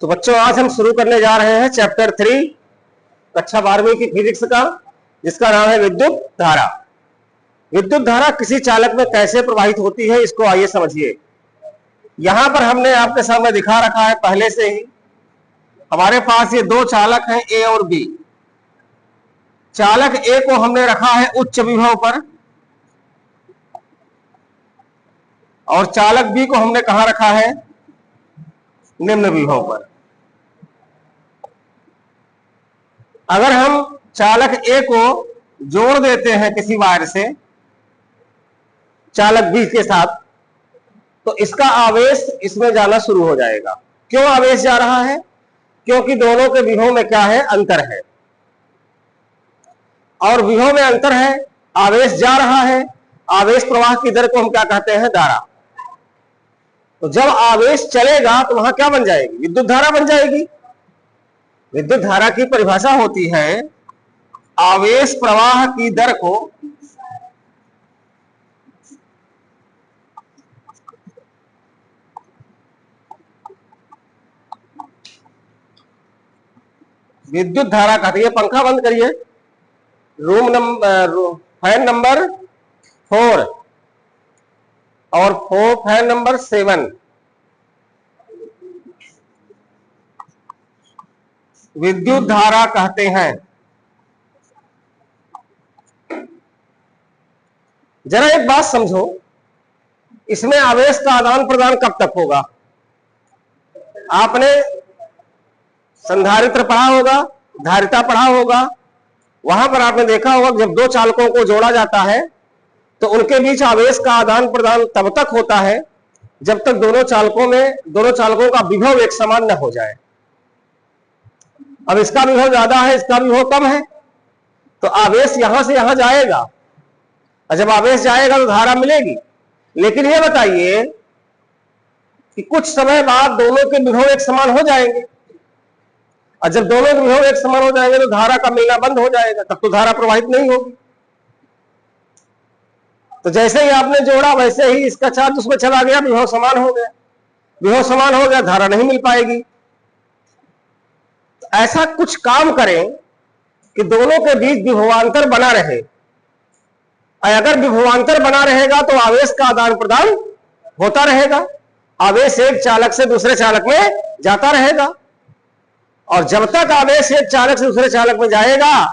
तो बच्चों आज हम शुरू करने जा रहे हैं चैप्टर 3 कक्षा 12वीं की फिजिक्स का, जिसका नाम है विद्युत धारा। विद्युत धारा किसी चालक में कैसे प्रवाहित होती है, इसको आइए समझिए। यहां पर हमने आपके सामने दिखा रखा है पहले से ही। हमारे पास ये दो चालक हैं, ए और बी। चालक ए को हमने रखा है उच्च विभव पर और चालक बी को हमने कहां रखा है, निम्न विभव पर। अगर हम चालक ए को जोड़ देते हैं किसी वायर से चालक बी के साथ, तो इसका आवेश इसमें जाना शुरू हो जाएगा। क्यों आवेश जा रहा है? क्योंकि दोनों के विभव में क्या है, अंतर है। और विभव में अंतर है, आवेश जा रहा है। आवेश प्रवाह की दर को हम क्या कहते हैं, धारा। तो जब आवेश चलेगा तो वहां क्या बन जाएगी, विद्युत धारा बन जाएगी। विद्युत धारा की परिभाषा होती है आवेश प्रवाह की दर को विद्युत धारा कहती है। पंखा बंद करिए। फैन नंबर 4 और फैन नंबर 7 विद्युत धारा कहते हैं। जरा एक बात समझो, इसमें आवेश का आदान प्रदान कब तक होगा? आपने संधारित्र पढ़ा होगा, धारिता पढ़ा होगा। वहां पर आपने देखा होगा जब दो चालकों को जोड़ा जाता है तो उनके बीच आवेश का आदान प्रदान तब तक होता है जब तक दोनों चालकों का विभव एक समान न हो जाए। अब इसका विभव ज्यादा है, इसका विभव कम है, तो आवेश यहां से यहां जाएगा, और जब आवेश जाएगा तो धारा मिलेगी। लेकिन यह बताइए कि कुछ समय बाद दोनों के विभव एक समान हो जाएंगे, और जब दोनों के विभव एक समान हो जाएंगे तो धारा का मिलना बंद हो जाएगा, तब तो धारा प्रवाहित नहीं होगी। तो जैसे ही आपने जोड़ा वैसे ही इसका चार्ज उसमें चला गया, विभव समान हो गया। विभव समान हो गया, धारा नहीं मिल पाएगी। तो ऐसा कुछ काम करें कि दोनों के बीच विभवांतर बना रहे। अगर विभवांतर बना रहेगा तो आवेश का आदान प्रदान होता रहेगा, आवेश एक चालक से दूसरे चालक में जाता रहेगा, और जब तक आवेश एक चालक से दूसरे चालक में जाएगा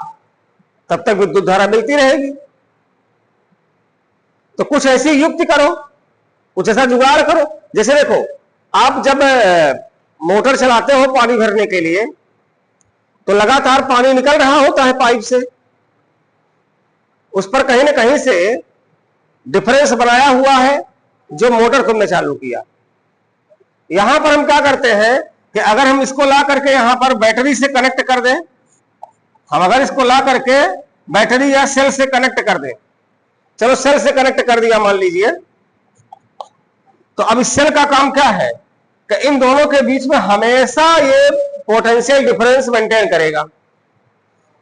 तब तक विद्युत धारा मिलती रहेगी। तो कुछ ऐसी युक्ति करो, कुछ ऐसा जुगाड़ करो। जैसे देखो, आप जब मोटर चलाते हो पानी भरने के लिए तो लगातार पानी निकल रहा होता है पाइप से। उस पर कहीं ना कहीं से डिफरेंस बनाया हुआ है जो मोटर तुमने चालू किया। यहां पर हम क्या करते हैं कि अगर हम इसको ला करके यहां पर बैटरी से कनेक्ट कर दें, हम अगर इसको ला करके बैटरी या सेल से कनेक्ट कर दें, चलो सेल से कनेक्ट कर दिया मान लीजिए, तो अब इस सेल का काम क्या है कि इन दोनों के बीच में हमेशा ये पोटेंशियल डिफरेंस मेंटेन करेगा,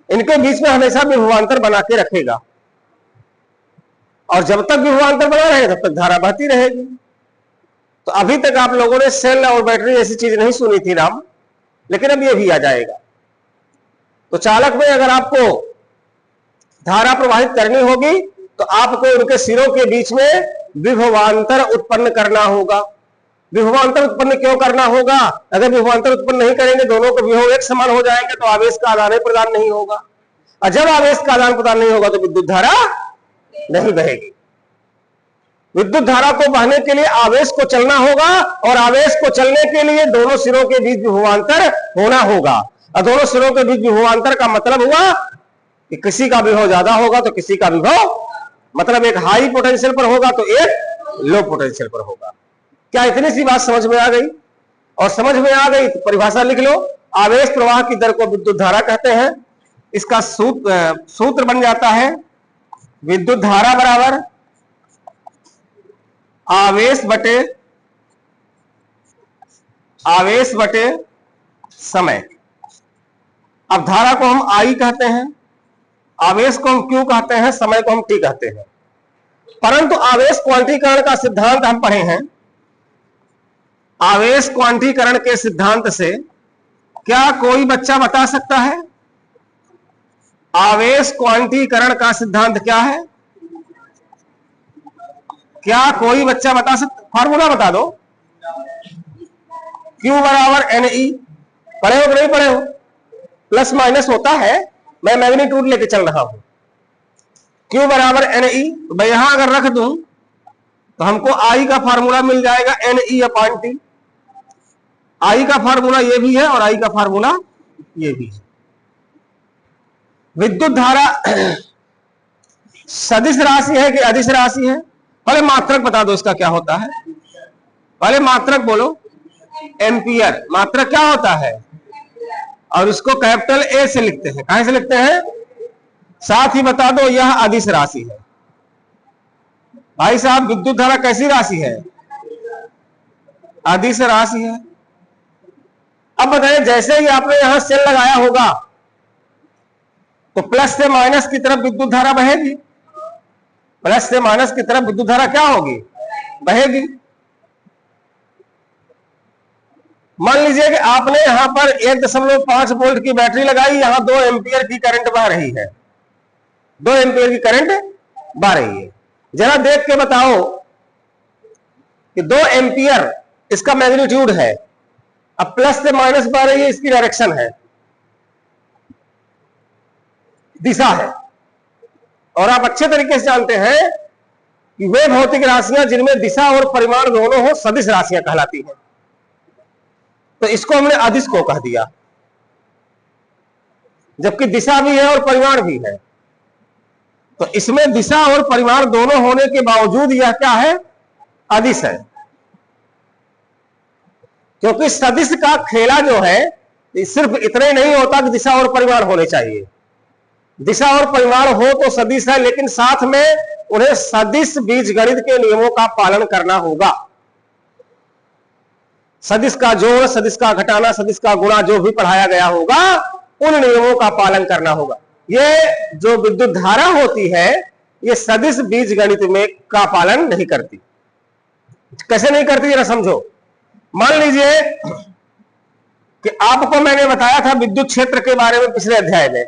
इनके बीच में हमेशा विभवांतर बना के रखेगा, और जब तक विभवांतर बना रहे तब तक धारा बहती रहेगी। तो अभी तक आप लोगों ने सेल और बैटरी ऐसी चीज नहीं सुनी थी नाम, लेकिन अब ये भी आ जाएगा। तो चालक में अगर आपको धारा प्रवाहित करनी होगी तो आपको उनके सिरों के बीच में विभवांतर उत्पन्न करना होगा। विभवांतर उत्पन्न क्यों करना होगा? अगर विभवांतर उत्पन्न नहीं करेंगे, दोनों के विभव एक समान हो जाएंगे, तो आवेश का आदान प्रदान नहीं होगा, और जब आवेश का आदान प्रदान नहीं होगा तो विद्युत धारा नहीं बहेगी। विद्युत धारा को बहने के लिए आवेश को चलना होगा, और आवेश को चलने के लिए दोनों सिरों के बीच विभवांतर होना होगा। और दोनों सिरों के बीच विभवांतर का मतलब हुआ कि किसी का विभव ज्यादा होगा तो किसी का विभव, मतलब एक हाई पोटेंशियल पर होगा तो एक लो पोटेंशियल पर होगा। क्या इतनी सी बात समझ में आ गई? और समझ में आ गई तो परिभाषा लिख लो। आवेश प्रवाह की दर को विद्युत धारा कहते हैं। इसका सूत्र बन जाता है विद्युत धारा बराबर आवेश बटे समय। अब धारा को हम आई कहते हैं, आवेश को हम क्यू कहते हैं, समय को हम टी कहते हैं। परंतु आवेश क्वांटीकरण का सिद्धांत हम पढ़े हैं। आवेश क्वांटीकरण के सिद्धांत से क्या कोई बच्चा बता सकता है आवेश क्वांटीकरण का सिद्धांत क्या है? क्या कोई बच्चा बता सकता? फार्मूला बता दो। Q बराबर NE, पढ़े हो कि नहीं पढ़े हो? प्लस माइनस होता है, मैं मैग्नीट्यूड लेके चल रहा हूं। Q बराबर NE, मैं यहां अगर रख दूं तो हमको I का फार्मूला मिल जाएगा NE अपॉन T। I का फार्मूला ये भी है और I का फार्मूला ये भी है। विद्युत धारा सदिश राशि है कि अदिश राशि है? पहले मात्रक बता दो इसका क्या होता है। पहले मात्रक बोलो। एम्पियर मात्रक क्या होता है? और इसको कैपिटल ए से लिखते हैं। कहां से लिखते हैं? साथ ही बता दो यह अदिश राशि है। भाई साहब विद्युत धारा कैसी राशि है? अदिश राशि है। अब बताइए, जैसे ही आपने यहां सेल लगाया होगा तो प्लस से माइनस की तरफ विद्युत धारा बहेगी। प्लस से माइनस की तरफ विद्युत धारा क्या होगी? बहेगी। मान लीजिए कि आपने यहां पर 1.5 वोल्ट की बैटरी लगाई, यहां 2 एम्पियर की करंट बह रही है। 2 एम्पियर की करंट बह रही है। जरा देख के बताओ कि 2 एम्पियर इसका मैग्नीट्यूड है। अब प्लस से माइनस बह रही है, इसकी डायरेक्शन है, दिशा है। और आप अच्छे तरीके से जानते हैं कि वे भौतिक राशियां जिनमें दिशा और परिमाण दोनों हो सदिश राशियां कहलाती हैं। तो इसको हमने अदिश को कह दिया, जबकि दिशा भी है और परिमाण भी है। तो इसमें दिशा और परिमाण दोनों होने के बावजूद यह क्या है? अदिश है। क्योंकि सदिश का खेला जो है सिर्फ इतना ही नहीं होता कि दिशा और परिमाण होने चाहिए। दिशा और परिमाण हो तो सदिश है, लेकिन साथ में उन्हें सदिश बीजगणित के नियमों का पालन करना होगा। सदिश का जोड़, सदिश का घटाना, सदिश का गुणा जो भी पढ़ाया गया होगा उन नियमों का पालन करना होगा। ये जो विद्युत धारा होती है ये सदिश बीजगणित में का पालन नहीं करती। कैसे नहीं करती जरा समझो। मान लीजिए कि आपको मैंने बताया था विद्युत क्षेत्र के बारे में पिछले अध्याय में।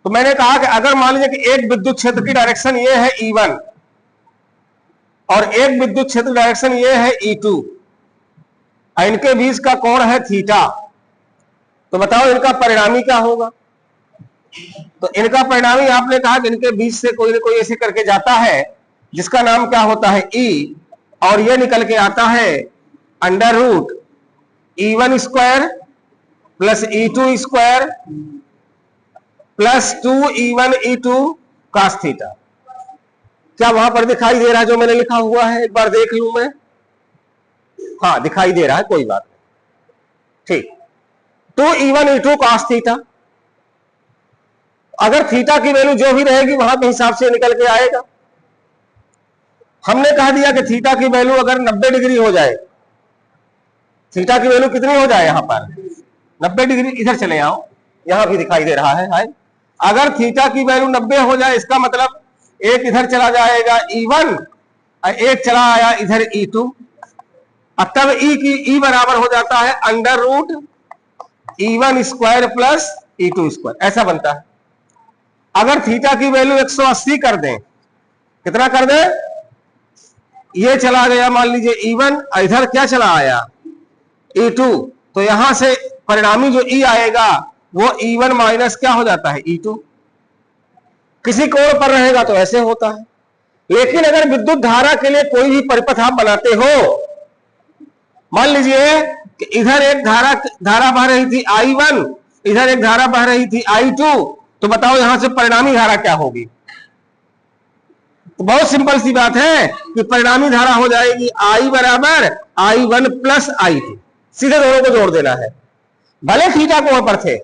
तो मैंने कहा कि अगर मान लीजिए कि एक विद्युत क्षेत्र की डायरेक्शन ये है E1 और एक विद्युत क्षेत्र डायरेक्शन ये है E2, इनके बीच का कोण है थीटा, तो बताओ इनका परिणामी क्या होगा? तो इनका परिणामी आपने कहा कि इनके बीच से कोई ना कोई ऐसे करके जाता है जिसका नाम क्या होता है E, और यह निकल के आता है under root E1 square plus E2 square plus 2E1 E2 cos theta. क्या वहां पर दिखाई दे रहा है जो मैंने लिखा हुआ है? एक बार देख लूं मैं। हाँ दिखाई दे रहा है, कोई बात नहीं, ठीक। 2E1 E2 cos theta. अगर थीटा की वैल्यू जो भी रहेगी वहां के हिसाब से निकल के आएगा। हमने कह दिया कि थीटा की वैल्यू अगर 90 डिग्री हो जाए, थीटा की वैल्यू कितनी हो जाए यहां पर 90 डिग्री। इधर चले आओ, यहां भी दिखाई दे रहा है। अगर थीटा की वैल्यू 90 हो जाए इसका मतलब एक इधर चला जाएगा E1 और एक चला आया इधर E2, और तब E बराबर हो जाता है under root E1 square plus E2 square, ऐसा बनता है। अगर थीटा की वैल्यू 180 कर दें, कितना कर दें? ये चला गया मान लीजिए E1 और इधर क्या चला आया E2, तो यहां से परिणामी जो E आएगा वो E1 माइनस क्या हो जाता है E2। किसी कोण पर रहेगा तो ऐसे होता है। लेकिन अगर विद्युत धारा के लिए कोई भी परिपथ आप बनाते हो, मान लीजिए कि इधर एक धारा बह रही थी I1, इधर एक धारा बह रही थी I2, तो बताओ यहां से परिणामी धारा क्या होगी? तो बहुत सिंपल सी बात है कि परिणामी धारा हो जाएगी I बराबर I1 प्लस I2। सीधे दोनों को जोड़ देना है, भले थीटा कोण पर थे,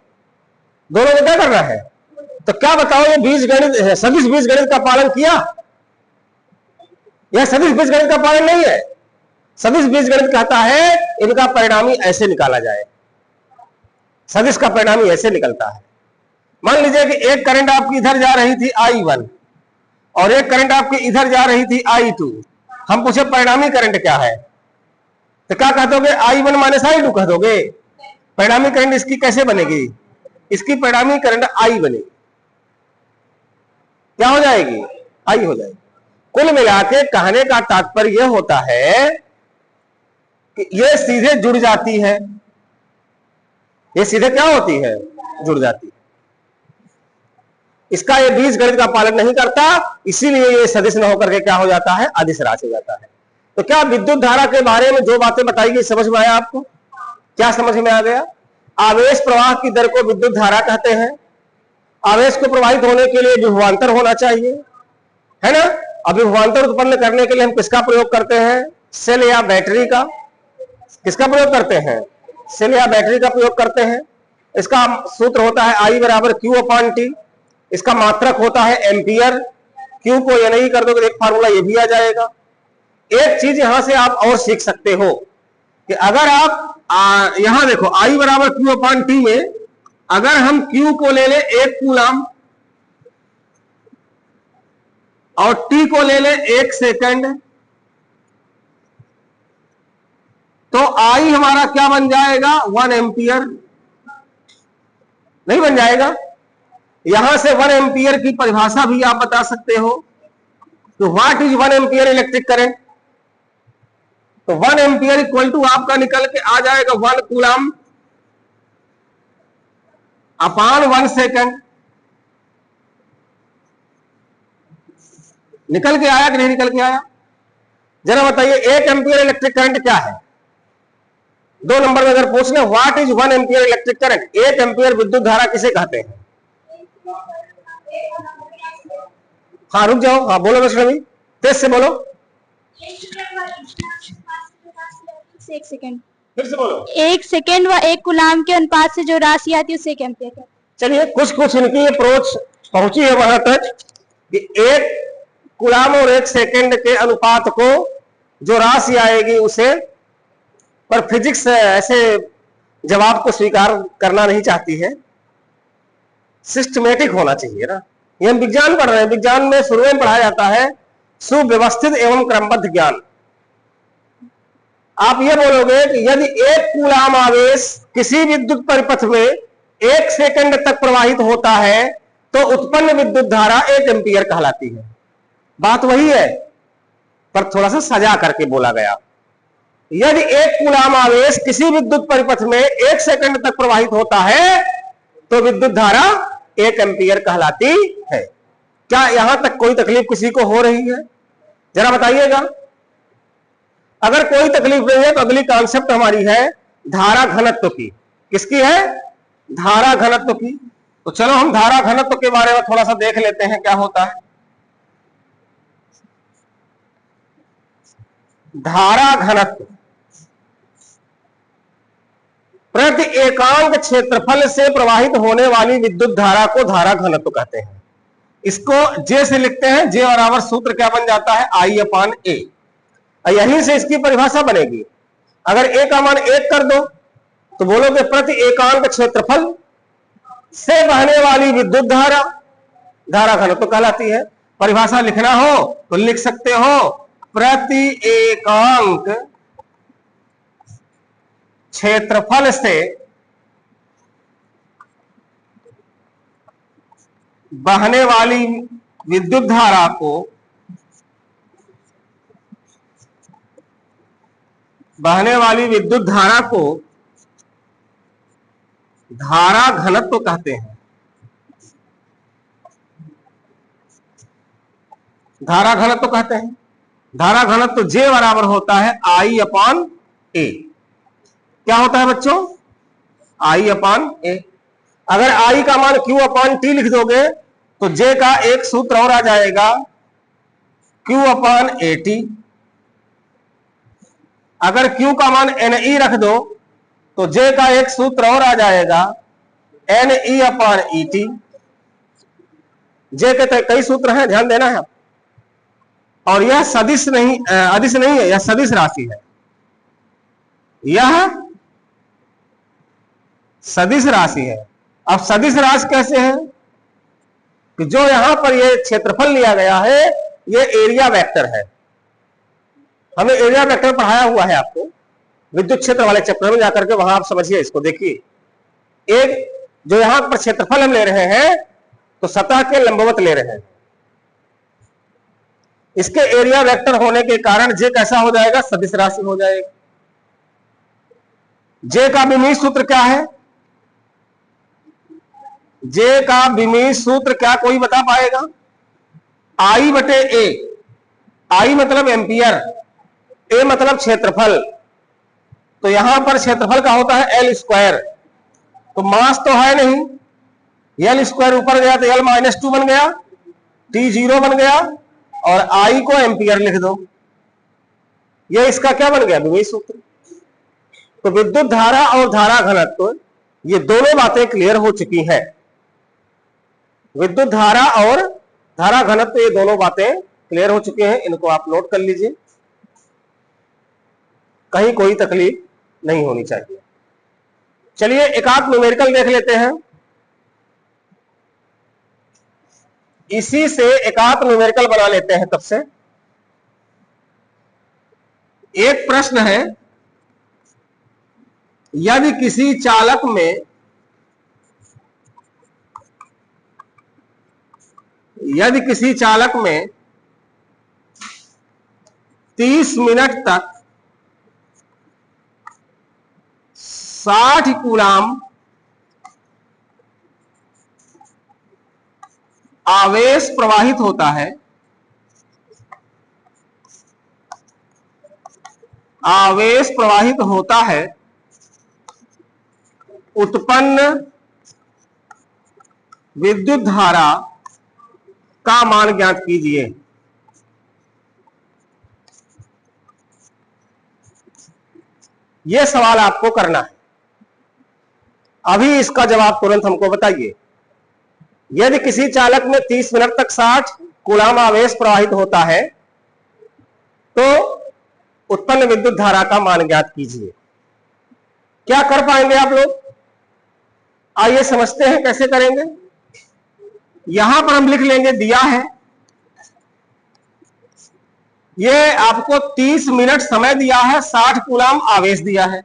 दोनों को क्या करना है। तो क्या बताओ ये बीजगणित है, सदिश बीजगणित का पालन किया? यह सदिश बीजगणित का पालन नहीं है। सदिश बीजगणित कहता है इनका परिणामी ऐसे निकाला जाए। सदिश का परिणामी ऐसे निकलता है। मान लीजिए कि एक करंट आपकी इधर जा रही थी I1 और एक करंट आपकी इधर जा रही थी I2। हम पूछे परिणामी करंट क्या है, तो क्या कह दोगे? I1 माइनस I2 कह दोगे। परिणामी करंट इसकी कैसे बनेगी? इसकी परिणामी करंट आई बनेगी। क्या हो जाएगी? आई हो जाएगी। कुल मिला के कहने का तात्पर्य यह होता है कि ये सीधे जुड़ जाती है। ये सीधे क्या होती है? जुड़ जाती है। इसका ये बीजगणित का पालन नहीं करता, इसीलिए ये सदिश न होकर के क्या हो जाता है? अदिश राशि हो जाता है। तो क्या विद्युत धारा के बारे में जो बातें बताई गई समझ में आया आपको? क्या समझ में आ गया? आवेश प्रवाह की दर को विद्युत धारा कहते हैं। आवेश को प्रवाहित होने के लिए विभवांतर होना चाहिए, है ना? अब विभवांतर उत्पन्न करने के लिए हम किसका प्रयोग करते हैं? सेल या बैटरी का। किसका प्रयोग करते हैं? सेल या बैटरी का प्रयोग करते हैं। इसका सूत्र होता है I बराबर Q अपॉन T। इसका मात्रक होता है एम्पियर। Q को ये नहीं कर दोगे तो एक फार्मूला ये भी आ जाएगा। एक चीज यहां से आप और सीख सकते हो कि अगर आप यहां देखो I बराबर Q अपॉन T में अगर हम Q को ले ले 1 कूलाम और T को ले ले 1 सेकंड, तो I हमारा क्या बन जाएगा? 1 एम्पियर। नहीं बन जाएगा? यहां से 1 एम्पियर की परिभाषा भी आप बता सकते हो। तो what is 1 ampere electric current? तो 1 एम्पियर इक्वल टू आपका निकल के आ जाएगा 1 कूलाम अपान 1 सेकंड। निकल के आया कि नहीं निकल के आया? जरा बताइए 1 एम्पियर इलेक्ट्रिक करंट क्या है? 2 नंबर में अगर पूछना what is 1 ampere electric current, 1 ampere विद्युत धारा किसे कहते हैं? हाँ रुक जाओ, हाँ बोलो रवि, तेज से बोलो। 1 सेकंड। फिर से बोलो। 1 सेकंड व 1 कूलाम के अनुपात से जो राशि आती है उसे 1 एम्पियर कहते हैं। चलिए कुछ इनकी अप्रोच पहुंची है वहां तक कि 1 कूलाम और 1 सेकंड के अनुपात को जो राशि आएगी उसे, पर फिजिक्स ऐसे जवाब को स्वीकार करना नहीं चाहती है। सिस्टमेटिक होना चाहिए ना। ये हम विज्ञान पढ़ रहे हैं, विज्ञान में शुरू में पढ़ाया जाता है सुव्यवस्थित एवं क्रमबद्ध ज्ञान। आप ये बोलोगे कि यदि 1 कूलाम आवेश किसी विद्युत परिपथ में 1 सेकंड तक प्रवाहित होता है तो उत्पन्न विद्युत धारा 1 एम्पियर कहलाती है। बात वही है, पर थोड़ा सा सजा करके बोला गया। यदि 1 कूलाम आवेश किसी विद्युत परिपथ में 1 सेकंड तक प्रवाहित होता है तो विद्युत धारा 1 एम्पियर कहलाती है। क्या यहां तक कोई तकलीफ किसी को हो रही है? जरा बताइएगा। अगर कोई तकलीफ नहीं है तो अगली कॉन्सेप्ट हमारी है धारा घनत्व की। किसकी है? धारा घनत्व की। तो चलो हम धारा घनत्व के बारे में थोड़ा सा देख लेते हैं क्या होता है। धारा घनत्व प्रति एकांक क्षेत्रफल से प्रवाहित होने वाली विद्युत धारा को धारा घनत्व कहते हैं। इसको जे से लिखते हैं। जे बराबर सूत्र क्या बन जाता है? I अपॉन ए। यहीं से इसकी परिभाषा बनेगी। अगर ए का मान 1 कर दो तो बोलोगे प्रति एकांक क्षेत्रफल से बहने वाली विद्युत धारा धारा घनत्व कहलाती है। परिभाषा लिखना हो तो लिख सकते हो प्रति एकांक क्षेत्रफल से बहने वाली विद्युत धारा को धारा घनत्व कहते हैं। धारा घनत्व कहते हैं। धारा घनत्व जे बराबर होता है I अपॉन ए। क्या होता है बच्चों? I अपॉन ए। अगर I का मान Q अपॉन T लिख दोगे तो J का एक सूत्र और आ जाएगा Q अपॉन AT। अगर Q का मान NE रख दो तो J का एक सूत्र और आ जाएगा NE अपॉन ET। J के कई सूत्र हैं, ध्यान देना है। और यह सदिश नहीं, अदिश नहीं है, यह सदिश राशि है। यह सदिश राशि है। अब सदिश राशि कैसे है कि जो यहां पर ये क्षेत्रफल लिया गया है ये एरिया वेक्टर है। हमें एरिया वेक्टर पढ़ाया हुआ है आपको। विद्युत क्षेत्र वाले चैप्टर में जाकर के वहां आप समझिए इसको। देखिए एक जो यहां पर क्षेत्रफल हम ले रहे हैं तो सतह के लंबवत ले रहे हैं, इसके एरिया वेक्टर होने के कारण जे कैसा हो जाएगा, सदिश राशि हो जाएगा। जे का विमीय सूत्र क्या है, जे का विमीय सूत्र क्या कोई बता पाएगा? आई बटे ए, आई मतलब एम्पियर, ए मतलब क्षेत्रफल, तो यहां पर क्षेत्रफल का होता है एल स्क्वायर, तो मास तो है नहीं, एल स्क्वायर ऊपर गया तो एल -2 बन गया, टी 0 बन गया, और आई को एम्पियर लिख दो, ये इसका क्या बन गया, विमीय सूत्र। तो विद्युत धारा और धारा घनत्व ये दोनों बातें क्लियर हो चुकी हैं। विद्युत धारा और धारा घनत्व ये दोनों बातें क्लियर हो चुकी हैं, इनको आप नोट कर लीजिए, कहीं कोई तकलीफ नहीं होनी चाहिए। चलिए एक आध न्यूमेरिकल देख लेते हैं, इसी से एक आध न्यूमेरिकल बना लेते हैं। तब से एक प्रश्न है, यदि किसी चालक में 30 मिनट तक 60 कूलाम आवेश प्रवाहित होता है, उत्पन्न विद्युत धारा का मान ज्ञात कीजिए। यह सवाल आपको करना है, अभी इसका जवाब तुरंत हमको बताइए। यदि किसी चालक में 30 मिनट तक 60 कूलाम आवेश प्रवाहित होता है तो उत्पन्न विद्युत धारा का मान ज्ञात कीजिए। क्या कर पाएंगे आप लोग? आइए समझते हैं कैसे करेंगे। यहां पर हम लिख लेंगे, दिया है ये आपको 30 मिनट समय दिया है, 60 कूलाम आवेश दिया है,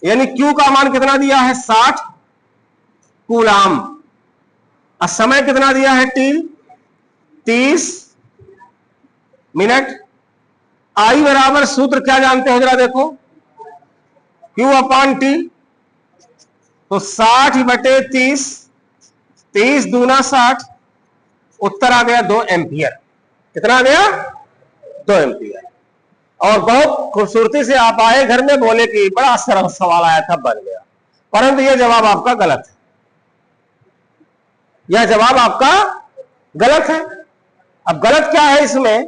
यानी Q का मान कितना दिया है, 60 कूलाम, और समय कितना दिया है, T 30 मिनट। I बराबर सूत्र क्या जानते हो जरा देखो, Q अपॉन T, तो 60 बटे 30, 30 दूना 60, उत्तर आ गया 2 एम्पियर। कितना आ गया, 2 एम्पियर। और बहुत खूबसूरती से आप आए घर में, बोले कि बड़ा सरल सवाल आया था, बन गया, परंतु यह जवाब आपका गलत है, यह जवाब आपका गलत है। अब गलत क्या है इसमें,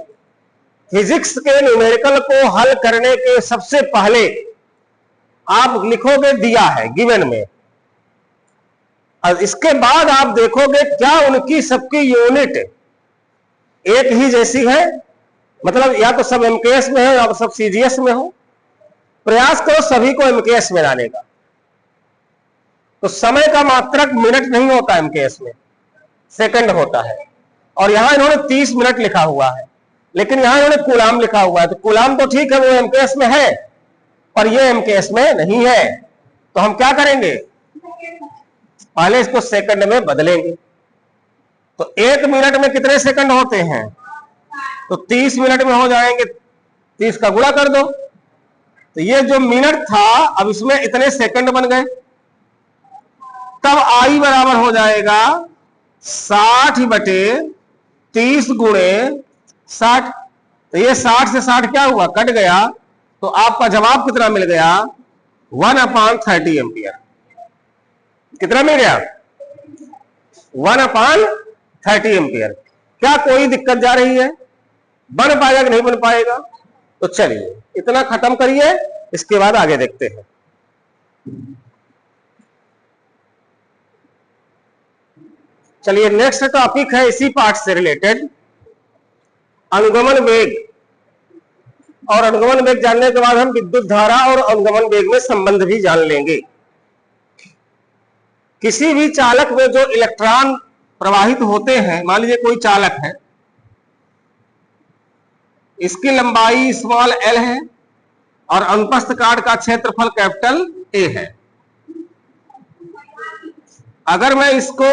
फिजिक्स के न्यूमेरिकल को हल करने के सबसे पहले आप लिखोगे दिया है गिवन में, और इसके बाद आप देखोगे क्या उनकी सबकी यूनिट एक ही जैसी है, मतलब या तो सब एमकेएस में हो या तो सब सीजीएस में हो। प्रयास करो सभी को एमकेएस में लाने का। तो समय का मात्रक मिनट नहीं होता एमकेएस में, सेकंड होता है, और यहां इन्होंने 30 मिनट लिखा हुआ है, लेकिन यहां इन्होंने कूलाम लिखा हुआ है, तो कूलाम तो ठीक है वो एमकेएस में है, पर ये एमकेएस में नहीं है। तो हम क्या करेंगे, पहले इसको सेकंड में बदलेंगे। तो 1 मिनट में कितने सेकंड होते हैं, तो 30 मिनट में हो जाएंगे, 30 का गुणा कर दो, तो ये जो मिनट था अब इसमें इतने सेकंड बन गए, तब आई बराबर हो जाएगा 60 बटे 30 गुणे 60। तो ये 60 से 60 क्या हुआ, कट गया, तो आपका जवाब कितना मिल गया, 1/30 एम्पियर। कितना मिल गया, 1/30 एम्पियर। क्या कोई दिक्कत जा रही है, बन पाएगा कि नहीं बन पाएगा? तो चलिए इतना खत्म करिए, इसके बाद आगे देखते हैं। चलिए नेक्स्ट टॉपिक है इसी पार्ट से रिलेटेड, अनुगमन वेग। और अनुगमन वेग जानने के बाद हम विद्युत धारा और अनुगमन वेग में संबंध भी जान लेंगे। किसी भी चालक में जो इलेक्ट्रॉन प्रवाहित होते हैं, मान लीजिए कोई चालक है, इसकी लंबाई स्मॉल l है और अनुप्रस्थ काट का क्षेत्रफल कैपिटल ए है। अगर मैं इसको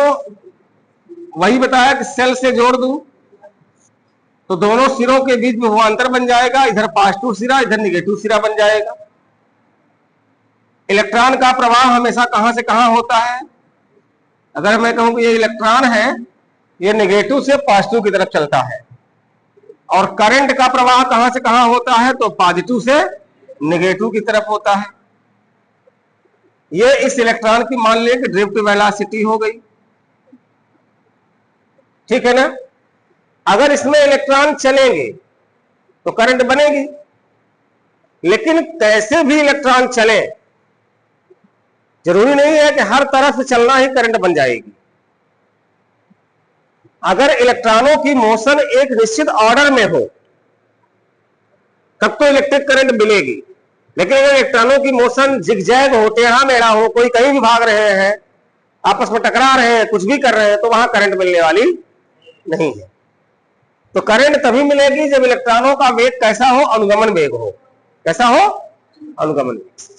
वही बताया कि सेल से जोड़ दूं तो दोनों सिरों के बीच विभवांतर बन जाएगा, इधर पॉजिटिव सिरा इधर निगेटिव सिरा बन जाएगा। इलेक्ट्रॉन का प्रवाह हमेशा कहां से कहां होता है? अगर मैं कहूं कि ये इलेक्ट्रॉन है, ये नेगेटिव से पॉजिटिव की तरफ चलता है, और करंट का प्रवाह कहां से कहां होता है? तो पॉजिटिव से नेगेटिव की तरफ होता है। ये इस इलेक्ट्रॉन की मान लिया कि ड्रिफ्ट वेलोसिटी हो गई, ठीक है ना। अगर इसमें इलेक्ट्रॉन चलेंगे तो करंट बनेगी, लेकिन कैसे भी इलेक्ट्रॉन चले, जरूरी नहीं है कि हर तरफ से चलना ही करंट बन जाएगी। अगर इलेक्ट्रॉनों की मोशन एक निश्चित ऑर्डर में हो तब तो इलेक्ट्रिक करंट मिलेगी, लेकिन अगर इलेक्ट्रॉनों की मोशन जिगजैग हो, टेढ़ा मेढ़ा हो, कोई कहीं भी भाग रहे हैं, आपस में टकरा रहे हैं, कुछ भी कर रहे हैं, तो वहां करंट मिलने वाली नहीं है। तो करंट तभी मिलेगी जब इलेक्ट्रॉनों का वेग कैसा हो? अनुगमन वेग हो। कैसा हो? अनुगमन वेग।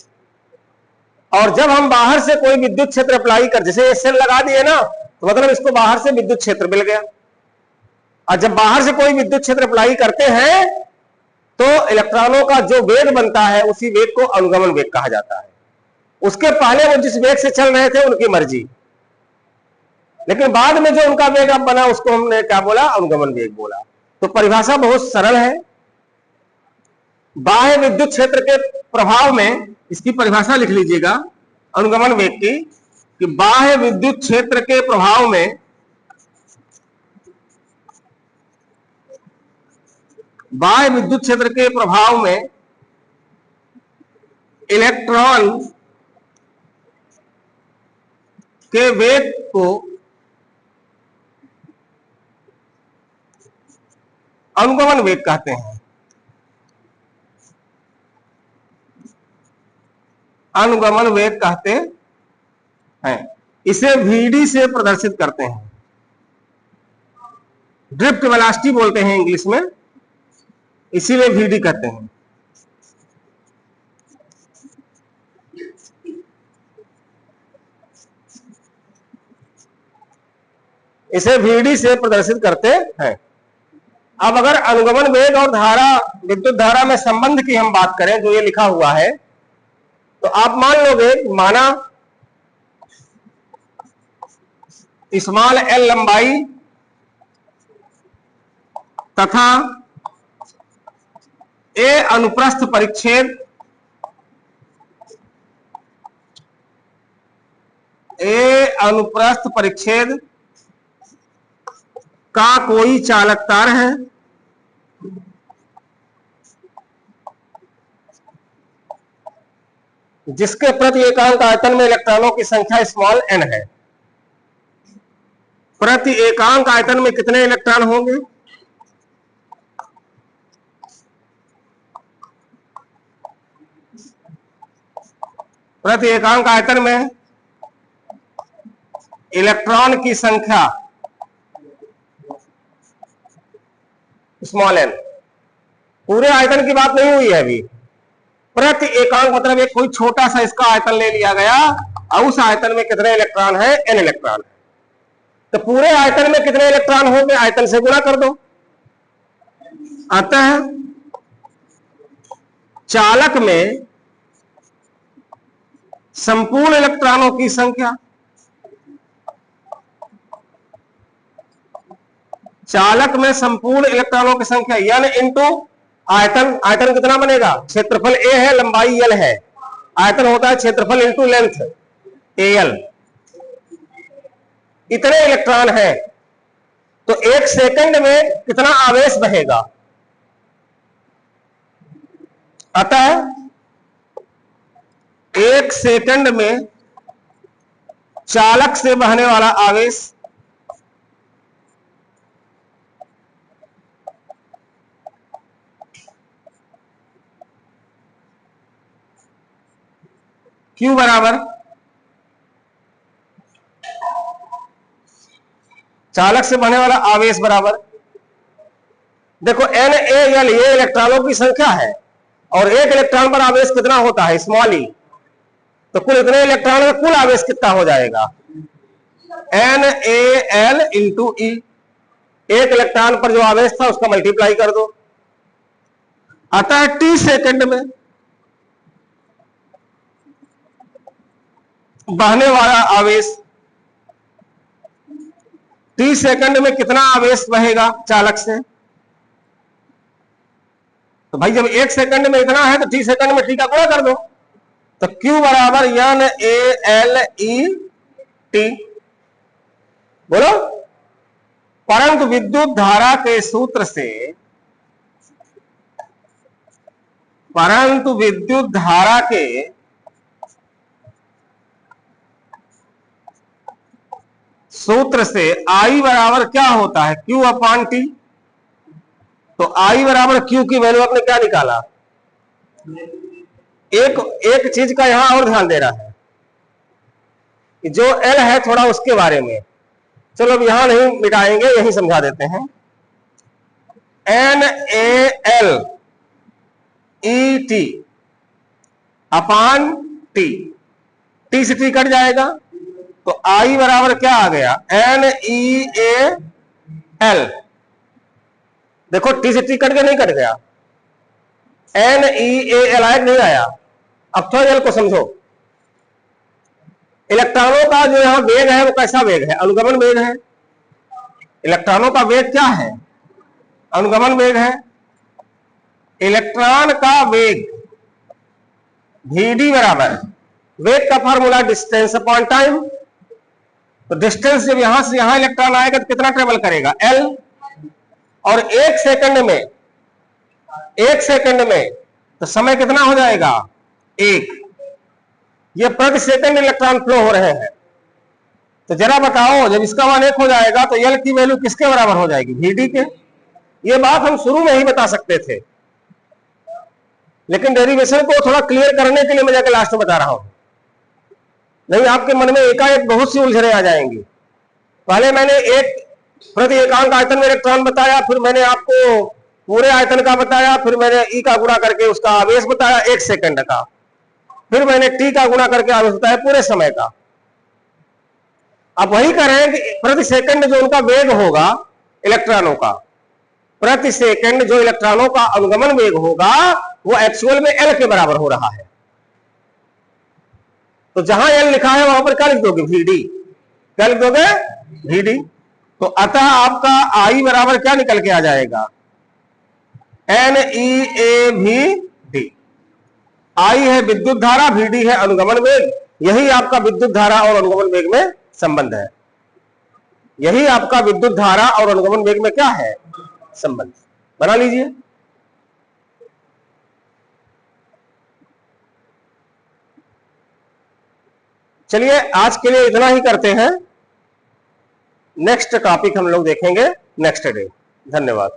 और जब हम बाहर से कोई विद्युत क्षेत्र अप्लाई कर, जैसे सेल लगा दिए ना, तो मतलब इसको बाहर से विद्युत क्षेत्र मिल गया। और जब बाहर से कोई विद्युत क्षेत्र अप्लाई करते हैं तो इलेक्ट्रॉनों का जो वेग बनता है उसी वेग को अनुगमन वेग कहा जाता है। उसके पहले वो जिस वेग से चल रहे थे उनकी मर्जी, लेकिन बाद में जो उनका वेग अब बना उसको हमने क्या बोला? अनुगमन वेग बोला। तो परिभाषा बहुत सरल है। बाह्य विद्युत क्षेत्र के प्रभाव में, इसकी परिभाषा लिख लीजिएगा अनुगमन वेग की, कि बाह्य विद्युत क्षेत्र के प्रभाव में बाह्य विद्युत क्षेत्र के प्रभाव में इलेक्ट्रॉन के वेग को अनुगमन वेग कहते हैं। अनुगमन वेग कहते हैं। इसे वीडी से प्रदर्शित करते हैं, ड्रिफ्ट वेलोसिटी बोलते हैं इंग्लिश में, इसीलिए वीडी कहते हैं। इसे वीडी से प्रदर्शित करते हैं। अब अगर अनुगमन वेग और धारा, विद्युत धारा में संबंध की हम बात करें, जो ये लिखा हुआ है, तो आप मान लोगे, माना स्मॉल एल लंबाई तथा ए अनुप्रस्थ परिच्छेद, ए अनुप्रस्थ परिच्छेद का कोई चालक तार है जिसके प्रति एकांक आयतन में इलेक्ट्रॉनों की संख्या स्मॉल एन है। प्रति एकांक आयतन में कितने इलेक्ट्रॉन होंगे? प्रति एकांक आयतन में इलेक्ट्रॉन की संख्या स्मॉल एन। पूरे आयतन की बात नहीं हुई है अभी। प्रति एकांक मतलब एक कोई छोटा सा इसका आयतन ले लिया गया और उस आयतन में कितने इलेक्ट्रॉन है? एन इलेक्ट्रॉन है। तो पूरे आयतन में कितने इलेक्ट्रॉन होंगे? आयतन से गुणा कर दो। आता है चालक में संपूर्ण इलेक्ट्रॉनों की संख्या, चालक में संपूर्ण इलेक्ट्रॉनों की संख्या यानी इनटू आयतन। आयतन कितना बनेगा? क्षेत्रफल ए है, लंबाई एल है, आयतन होता है क्षेत्रफल इंटू लेंथ एल। इतने इलेक्ट्रॉन है तो एक सेकंड में कितना आवेश बहेगा? अतः एक सेकंड में चालक से बहने वाला आवेश Q बराबर चालक से बहने वाला आवेश बराबर, देखो एन ए एल ये इलेक्ट्रॉनों की संख्या है और एक इलेक्ट्रॉन पर आवेश कितना होता है, स्मॉल ई, तो कुल इतने इलेक्ट्रॉन का कुल आवेश कितना हो जाएगा, NaL इंटू ई। एक इलेक्ट्रॉन पर जो आवेश था उसका मल्टीप्लाई कर दो। अतः t सेकंड में बहने वाला आवेश, t सेकंड में कितना आवेश बहेगा चालक से, तो भाई जब 1 सेकंड में इतना है तो t सेकंड में t का गुणा कर दो, तो Q बराबर NaLe बोलो। परंतु विद्युत धारा के सूत्र से, परंतु विद्युत धारा के सूत्र से I बराबर क्या होता है, Q अपॉन T। तो I बराबर Q की वैल्यू आपने क्या निकाला, एक चीज का यहां और ध्यान दे रहा है कि जो L है थोड़ा उसके बारे में, चलो अब यहां नहीं मिटाएंगे, यही समझा देते हैं। NaLe अपॉन T, T से T कट जाएगा तो I बराबर क्या आ गया, NeAL। देखो T से T कट गया, नहीं कट गया, NeAL आया नहीं आया। अब थोड़ा L को समझो, इलेक्ट्रॉनों का जो यहां वेग है वो कैसा वेग है, अनुगमन वेग है। इलेक्ट्रॉनों का वेग क्या है, अनुगमन वेग है। इलेक्ट्रॉन का वेग Vd बराबर, वेग का फॉर्मूला डिस्टेंस अपॉन टाइम। तो डिस्टेंस जब यहां से यहां इलेक्ट्रॉन आएगा तो कितना ट्रेवल करेगा, L। और एक सेकंड में तो समय कितना हो जाएगा, 1। ये प्रति सेकंड इलेक्ट्रॉन फ्लो हो रहे हैं। तो जरा बताओ जब इसका मान 1 हो जाएगा तो L की वैल्यू किसके बराबर हो जाएगी, Vd के। ये बात हम शुरू में ही बता सकते थे, लेकिन डेरिवेशन को थोड़ा क्लियर करने के लिए मैं जाकर लास्ट में बता रहा हूं, नहीं आपके मन में एकाएक बहुत सी उलझने आ जाएंगी। पहले मैंने एक प्रति एकांक आयतन में इलेक्ट्रॉन बताया, फिर मैंने आपको पूरे आयतन का बताया, फिर मैंने ई का गुणा करके उसका आवेश बताया 1 सेकंड का, फिर मैंने टी का गुणा करके आवेश बताया पूरे समय का। अब वही कह रहे हैं कि प्रति सेकंड जो उनका वेग होगा इलेक्ट्रॉनों का, प्रति सेकंड जो इलेक्ट्रॉनों का अनुगमन वेग होगा वो एक्चुअल में L के बराबर हो रहा है। तो जहां L लिखा है वहां पर क्या लिख दोगे, Vd। क्या लिख दोगे, Vd। तो अतः आपका I बराबर क्या निकल के आ जाएगा, NeAVd। I है विद्युत धारा, Vd है अनुगमन वेग। यही आपका विद्युत धारा और अनुगमन वेग में संबंध है, यही आपका विद्युत धारा और अनुगमन वेग में क्या है, संबंध। बना लीजिए। चलिए आज के लिए इतना ही करते हैं, नेक्स्ट टॉपिक हम लोग देखेंगे नेक्स्ट डे। धन्यवाद।